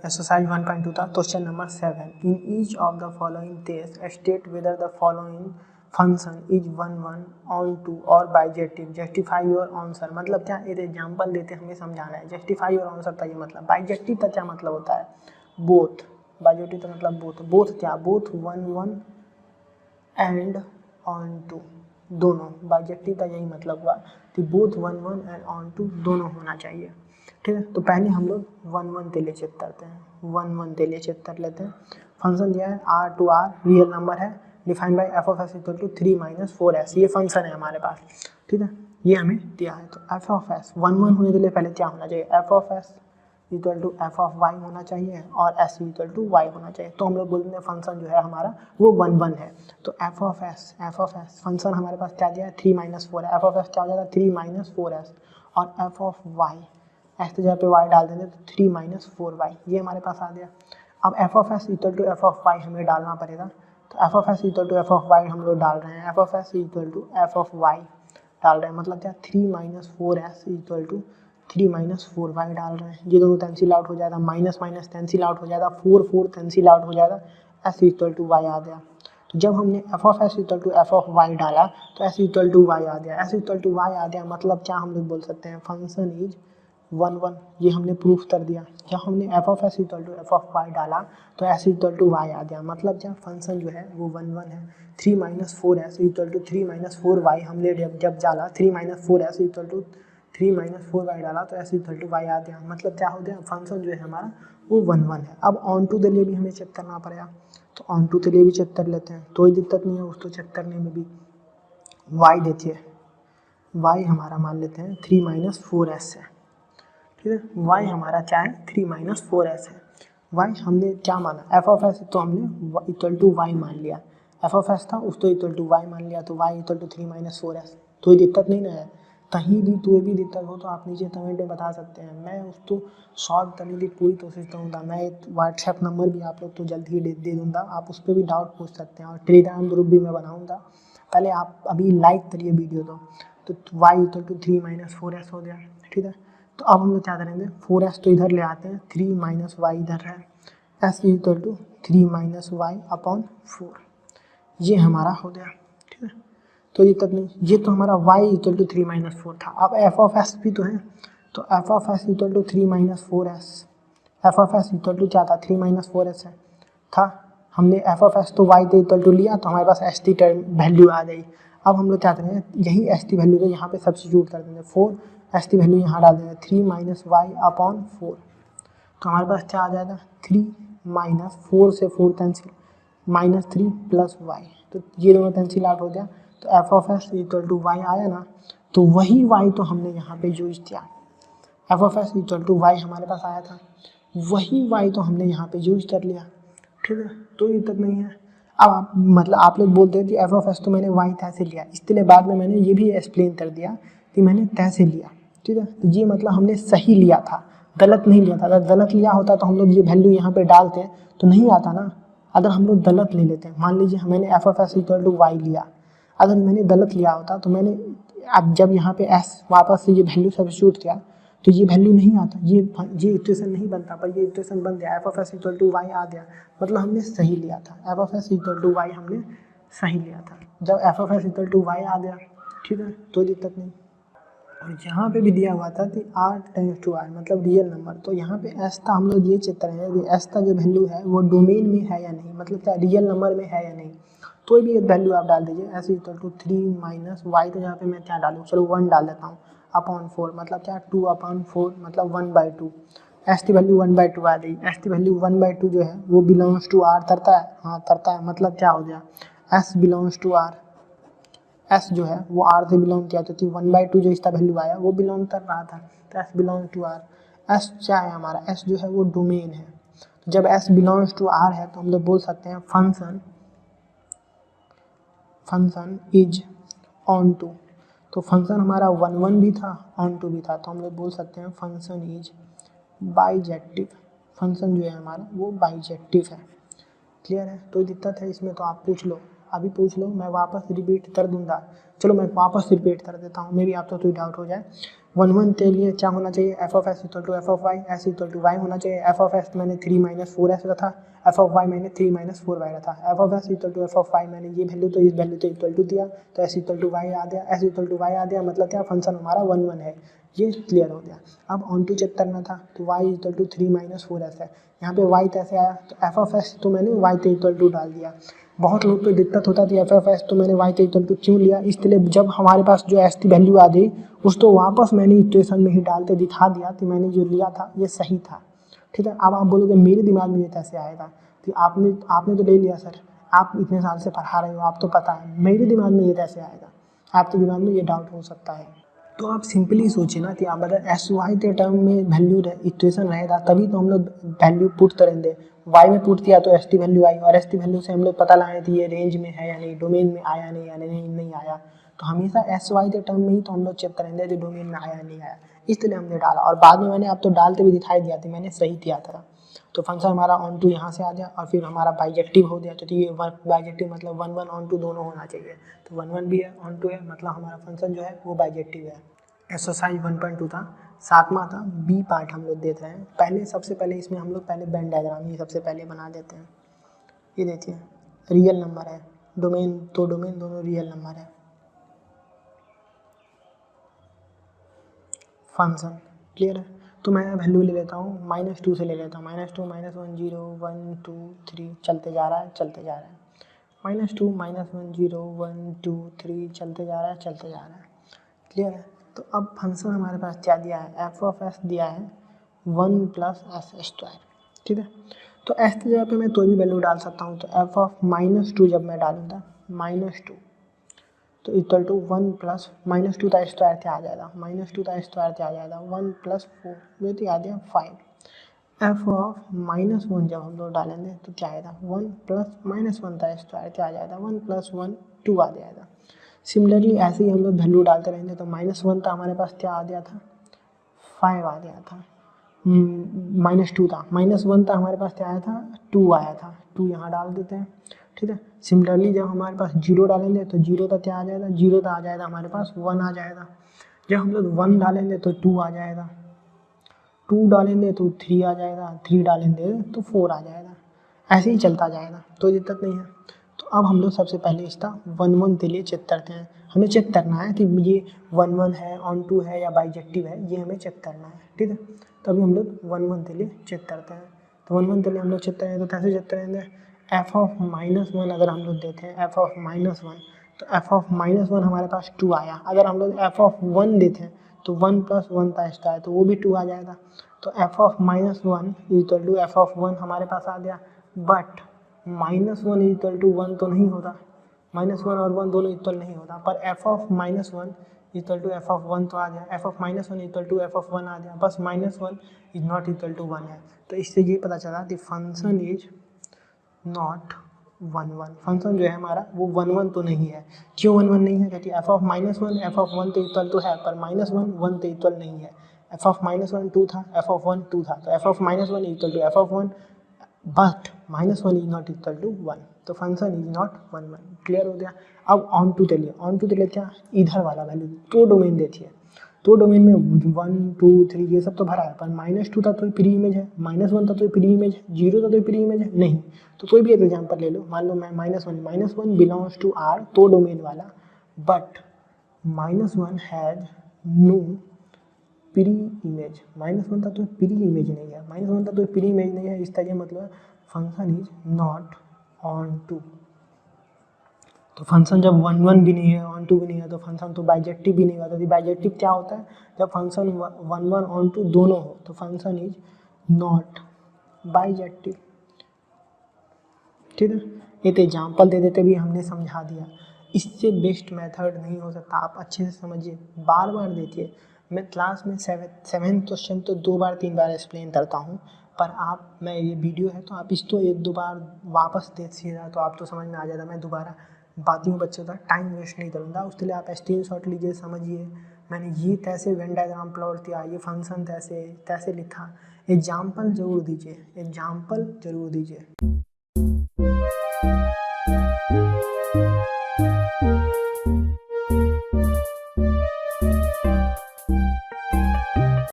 Exercise 1.2 था question number 7 in each of the following test state whether the following function is 1 on 2 और bijective justify your answer. मतलब क्या एक example देते हमें समझाना है। जस्टिफाई योर आंसर का ये मतलब, बाइजेक्टिव का क्या मतलब होता है, बोथ। बाइजेक्टिव का मतलब बोथ, बोथ क्या, बोथ 1 एंड ऑन 2 दोनों। बाइजेक्टिव का यही मतलब हुआ कि बोथ 1 एंड ऑन 2 दोनों होना चाहिए। ठीक है, तो पहले हम लोग 1 तेले चेक करते हैं। 1 तेले चेक कर लेते हैं। फंक्शन दिया है R to R, real number है, defined by f of s equal to 3 - 4s। ये फंक्शन है हमारे पास। ठीक है, ये हमें दिया है। तो f ऑफ s 1 होने के लिए पहले क्या होना चाहिए, f of s equal to f of y होना चाहिए और s इक्वल टू y होना चाहिए। तो हम लोग बोलते हैं फंक्शन जो है हमारा वो 1 है। तो f ऑफ s फंक्शन हमारे पास क्या दिया है, 3 - 4 है। f ऑफ s क्या हो जाएगा, 3 - 4s और f ऑफ y s की जगह पे y डाल देंगे तो 3 - 4y, ये हमारे पास आ गया। अब f of s equal to f of y हमें डालना पड़ेगा। तो f of s equal to f of y हम लोग डाल रहे हैं। f of s equal to f of y डाल रहे हैं, मतलब क्या 3 - 4s इक्वल टू 3 - 4y डाल रहे हैं। ये दोनों कैंसिल आउट हो जाएगा, माइनस माइनस कैंसिल आउट हो जाएगा, 4 कैंसिल आउट हो जाएगा, s इक्वल टू y आ गया। तो जब हमने f of s equal to f of y डाला तो s इक्वल टू y आ गया। s इक्वल टू y आ गया मतलब क्या हम लोग बोल सकते हैं, फंक्शन इज 1, ये हमने प्रूफ कर दिया। जब हमने f of s equal to f of y डाला तो s इक्वल टू y आ गया, मतलब क्या फंक्शन जो है वो 1 है। 3 - 4s इक्वल टू 3 - 4y हमने जब डाला, 3 - 4s इक्वल टू 3 - 4y डाला तो s इक्वल टू y आ गया, मतलब क्या हो गया, फंक्शन जो है हमारा वो 1 है। अब ऑन टू के लिए भी हमें चेक करना पड़ेगा, तो ऑन टू के लिए भी चेक कर लेते हैं, कोई दिक्कत नहीं है उसको चेक करने में भी। y देखिए, y हमारा मान लेते हैं 3 - 4s है। ठीक है, y हमारा क्या है, 3 - 4s है। y हमने क्या माना, f ऑफ s तो हमने इक्वल टू y मान लिया, f ऑफ s था उसको इक्वल टू y मान लिया, तो y इक्वल टू 3 - 4s। कोई दिक्कत नहीं ना है, कहीं भी कोई भी दिक्कत हो तो आप नीचे कमेंट में बता सकते हैं, मैं उसको सॉल्व करने की पूरी कोशिश करूँगा। मैं एक व्हाट्सएप नंबर भी आप लोग को जल्द ही दे दूँगा, आप उस पर भी डाउट पूछ सकते हैं और टेलीग्राम ग्रुप भी मैं बनाऊँगा। पहले आप अभी लाइक करिए वीडियो तो y इक्वल टू 3 - 4s हो गया। ठीक है, तो अब हम लोग क्या करेंगे, 4s तो इधर ले आते हैं, 3 - y इधर है, s equal to 3 - y upon 4, ये हमारा हो गया। ठीक है, तो दिक्कत नहीं, ये तो हमारा y इक्वल टू 3 - 4 था। अब f ऑफ s भी तो है, तो f of s equal to 3 - 4s, f of s equal to क्या था, 3 - 4s है था। हमने f ऑफ s तो y के इक्वल टू लिया तो हमारे पास s की वैल्यू आ गई। अब हम लोग क्या करेंगे, यही s की वैल्यू को यहाँ पे सब्स्टिट्यूट कर देंगे, 4 s की वैल्यू यहाँ डाल देंगे, 3 - y अपॉन 4, तो हमारे पास क्या आ जाएगा, 3 - 4 से 4 कैंसिल, -3 प्लस y, तो ये दोनों कैंसिल आउट हो गया। तो f of s equal to y आया ना, तो वही y तो हमने यहाँ पे यूज किया। f of s equal to y हमारे पास आया था, वही y तो हमने यहाँ पे यूज कर लिया। ठीक है, तो दिक्कत नहीं है। अब आप मतलब आप लोग बोलते हैं कि f ऑफ s तो मैंने y तैसे लिया, इसलिए बाद में मैंने ये भी एक्सप्लेन कर दिया कि मैंने तैसे लिया। ठीक है, तो ये मतलब हमने सही लिया था, गलत नहीं लिया था। अगर गलत लिया होता तो हम लोग ये वैल्यू यहाँ पे डालते हैं तो नहीं आता ना। अगर हम लोग गलत ले लेते हैं, मान लीजिए मैंने f of s equal to y लिया, अगर मैंने गलत लिया होता तो मैंने अब जब यहाँ पे s वापस से ये वैल्यू सब्स्टिट्यूट किया तो ये वैल्यू नहीं आता, ये इक्वेशन नहीं बनता, पर ये इक्वेशन बन गया, f of s equal to y आ गया, मतलब हमने सही लिया था। f of s equal to y हमने सही लिया था। जब f of s equal to y आ गया, ठीक है, कोई दिक्कत नहीं। और यहाँ पे भी दिया हुआ था कि r टेंड्स टू r मतलब रियल नंबर, तो यहाँ पे s था, हम लोग ये चेक करेंगे कि s का जो वैल्यू है वो डोमेन में है या नहीं, मतलब क्या रियल नंबर में है या नहीं। कोई भी एक वैल्यू आप डाल दीजिए, s इक्वल टू 3 - y, तो यहाँ पे मैं क्या डालूँ, चलो 1 डाल देता हूँ, अपॉन 4 मतलब क्या 2 अपॉन 4 मतलब 1/2, s की वैल्यू 1/2 आ गई। s की वैल्यू 1/2 जो है वो बिलोंग्स टू r तरता है, हाँ तरता है, मतलब क्या हो गया, s belongs to r, s जो है वो r से बिलोंग किया, तो 1/2 जो इसका वैल्यू आया वो बिलोंग कर रहा था, तो s belong to r। s क्या है हमारा, s जो है वो डोमेन है, तो जब s बिलोंग्स टू r है तो हम लोग बोल सकते हैं फंक्शन इज ऑन टू। तो फंक्शन हमारा 1 भी था, ऑन टू भी था, तो हम लोग बोल सकते हैं फंक्शन इज बाइजेक्टिव। फंक्शन जो है हमारा वो बाइजेक्टिव है। क्लियर है, कोई दिक्कत है इसमें तो आप पूछ लो, अभी पूछ लो, मैं वापस रिपीट कर दूंगा। चलो मैं वापस रिपीट कर देता हूँ, मे भी आपको कोई डाउट हो जाए। 1 के लिए क्या होना चाहिए, F of S equal to F of Y, S equal to Y होना चाहिए। एफ ऑफ एस मैंने 3 माइनस 4 रखा, एफ ऑफ वाई मैंने 3 माइनस 4 वाई रखा। F of S equal to F of Y मैंने ये वैल्यू तो इस वैल्यू तो इक्वल टू दिया, तो एस इक्वल टू वाई आ गया, एस इक्वल टू वाई आ गया, मतलब क्या फंक्शन हमारा 1 1 है, ये क्लियर हो गया। अब ऑन टू चेक करना था, तो Y equal to 3 minus 4 S है, यहाँ पे वाई कैसे आया, तो एफ ऑफ एस तो मैंने वाई के इक्वल टू डाल दिया। बहुत लोग को दिक्कत होता थी एफ ऑफ एस तो मैंने वाई के इक्वल टू क्यों लिया, इसलिए जब हमारे पास जो एस की वैल्यू आ गई उसको वापस मैंने इक्वेशन में ही डाल के दिखा दिया कि मैंने जो लिया था ये सही था, ठीक है। अब आप बोलोगे मेरे दिमाग में ये कैसे आएगा, कि आपने तो ले लिया सर, आप इतने साल से पढ़ा रहे हो, आप तो पता है, मेरे दिमाग में ये कैसे आएगा, आपके दिमाग में ये डाउट हो सकता है। तो आप सिंपली सोचिए ना कि आप अगर एस वाई के टर्म में वैल्यू इक्वेशन रहेगा तभी तो हम लोग वैल्यू पुट करेंगे। वाई में पुट किया तो एस टी वैल्यू आई, और एस टी वैल्यू से हम लोग पता लगाए कि ये रेंज में है या नहीं, डोमेन में आया नहीं या नहीं आया। तो हमेशा एस वाई के टर्म में ही तो हम लोग चेक करेंगे कि डोमेन में आया नहीं आया, इसलिए हमने डाला। और बाद में मैंने अब तो डालते भी दिखाई दिया था मैंने सही किया था। तो फंक्शन हमारा ऑन टू यहाँ से आ गया और फिर हमारा बाइजेक्टिव हो गया, तो ये बाइजेक्टिव मतलब 1 1 ऑन टू दोनों होना चाहिए, तो 1 1 भी है ऑन टू है, मतलब हमारा फंक्शन जो है वो बाइजेक्टिव है। एक्सरसाइज 1.2 था, 7वां था, बी पार्ट हम लोग देख रहे हैं। पहले सबसे पहले इसमें हम लोग पहले वेन डायग्राम ही सबसे पहले बना देते हैं। ये देखिए रियल नंबर है, डोमेन दोनों रियल नंबर है। फंक्शन क्लियर है, तो मैं वैल्यू ले लेता हूँ -2 से ले लेता हूँ, -2 -1 0 1 2 3 चलते जा रहा है -2 -1 0 1 2 3 चलते जा रहा है, क्लियर है। तो अब फंक्शन हमारे पास क्या दिया है, एफ ऑफ एस दिया है 1 प्लस एस स्क्वायर, ठीक है। तो एस की जगह पे मैं कोई भी वैल्यू डाल सकता हूँ, तो एफ ऑफ -2 जब मैं डालूँगा -2 तो इक्वल टू 1 प्लस -2 का स्क्वायर क्या आ जाएगा, -2 का स्क्वायर क्या आ जाएगा 1 प्लस 4, ये तो आ गया 5। एफ ऑफ -1 जब हम लोग डालेंगे तो क्या आएगा 1 प्लस -1 का स्क्वायर क्या आ जाएगा 1 प्लस 1 2 आ जाएगा। सिमिलरली ऐसे ही हम लोग वैल्यू डालते रहेंगे, तो -1 था हमारे पास क्या आ गया था 5 आ गया था, -2 था, -1 था हमारे पास क्या आया था 2 आया था, 2 यहाँ डाल देते हैं, ठीक है। सिमिलरली जब हमारे पास 0 डालेंगे तो 0 का क्या आ जाएगा, 0 का आ जाएगा हमारे पास 1 आ जाएगा। जब हम लोग 1 डालेंगे तो 2 आ जाएगा, 2 डालेंगे तो 3 आ जाएगा, 3 डालेंगे तो 4 आ जाएगा, ऐसे ही चलता जाएगा, तो दिक्कत नहीं है। तो अब हम लोग सबसे पहले इसका 1 1 के लिए चेक करते हैं। हमें चेक करना है कि ये 1 1 है, ऑन टू है या बाइजेक्टिव है, ये हमें चेक करना है, ठीक है। तो अभी हम लोग 1 1 के लिए चेक करते हैं। तो 1 1 के लिए हम लोग चेक करेंगे तो कैसे चेक करेंगे, एफ ऑफ -1 अगर हम लोग देते हैं एफ ऑफ -1, तो एफ ऑफ -1 हमारे पास 2 आया। अगर हम लोग एफ ऑफ 1 देते हैं तो 1 प्लस 1 का स्क्वायर तो वो भी 2 आ जाएगा। तो F of -1 equal to F of 1 हमारे पास आ गया, बट -1 इक्वल टू 1 तो नहीं होता, -1 और 1 दोनों इक्वल नहीं होता, पर F of -1 equal to F of 1 तो आ गया, F of -1 equal to F of 1 आ गया, बस -1 इज नॉट इक्वल टू 1 है। तो इससे ये पता चला कि फंक्शन इज नॉट 1 1, फंक्शन जो है हमारा वो 1 1 तो नहीं है। क्यों 1 1 नहीं है, क्योंकि एफ ऑफ -1 एफ ऑफ 1 तो इक्वल तो है, पर -1 1 तो इक्वल नहीं है। एफ ऑफ -1 2 था, एफ ऑफ 1 2 था, तो F of -1 equal to F of 1, but -1 is not equal to 1, तो फंक्शन इज नॉट 1 1, क्लियर हो गया। अब ऑन टू के लिए क्या, इधर वाला वैल्यू तो डोमेन देखिए, तो डोमेन में 1 2 3 ये सब तो भरा है, पर -2 था तो प्री इमेज है, -1 था तो प्री इमेज है, 0 था तो प्री इमेज है नहीं। तो कोई भी एक एग्जाम्पल ले लो, मान लो मैं -1 बिलोंग्स टू आर तो डोमेन वाला, but -1 has no pre image, -1 था तो प्री इमेज नहीं है, -1 था तो प्री इमेज नहीं है, इसका ये मतलब function is not onto. तो फंक्शन जब 1 1 भी नहीं है, ऑन टू भी नहीं है, तो फंक्शन तो बाइजेक्टिव भी नहीं होता। तो बाइजेक्टिव क्या होता है, जब फंक्शन 1 1 ऑन टू दोनों हो तो फंक्शन इज नॉट बाइजेक्टिव, ठीक है। एक एग्जाम्पल दे देते भी हमने समझा दिया, इससे बेस्ट मेथड नहीं हो सकता। आप अच्छे से समझिए, बार बार देखिए, मैं क्लास में 7 क्वेश्चन तो 2 बार 3 बार एक्सप्लेन करता हूँ, पर आप, मैं ये वीडियो है तो आप इसको 1 2 बार वापस देखिएगा तो आप तो समझ में आ जाएगा। मैं दोबारा बाकियों बच्चों का टाइम वेस्ट नहीं करूँगा, उसके लिए आप स्क्रीनशॉट लीजिए, समझिए मैंने ये कैसे वेन डायग्राम प्लॉट किया, ये फंक्शन कैसे लिखा, एग्जाम्पल ज़रूर दीजिए।